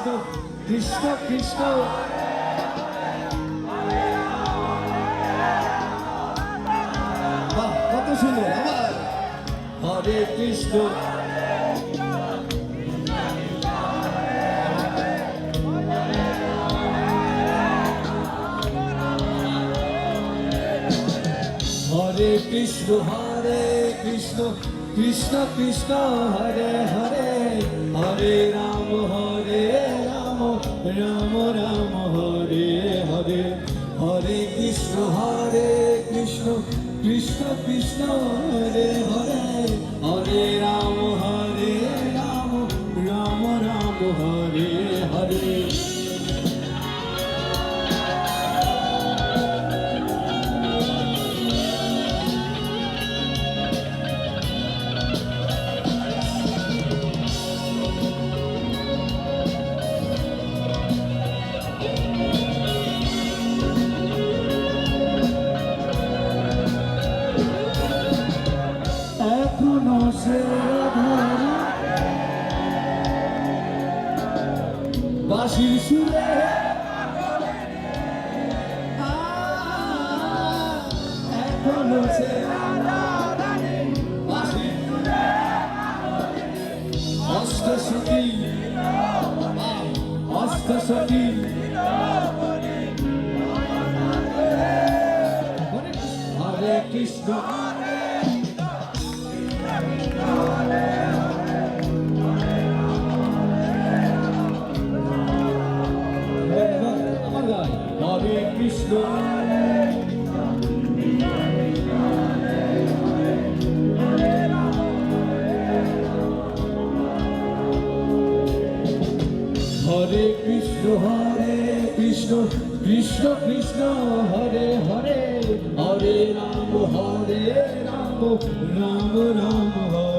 কৃষ্ণ কৃষ্ণ কৃষ্ণ বাহ কত সুন্দর আবার হরে কৃষ্ণ হরে কৃষ্ণ কৃষ্ণ কৃষ্ণ হরে হরে হরে রাম রাম রাম হরে হরে হরে কৃষ্ণ কৃষ্ণ কৃষ্ণ হরে হরে হরে রাম রাম রাম হরে হরে এখনো সে বাঁশির সুরে এখনো সে বাঁশির সুরে অষ্টসখী হরে কৃষ্ণ হরে কৃষ্ণ হরে কৃষ্ণ কৃষ্ণ কৃষ্ণ হরে হরে হরে রাম রাম রাম হরে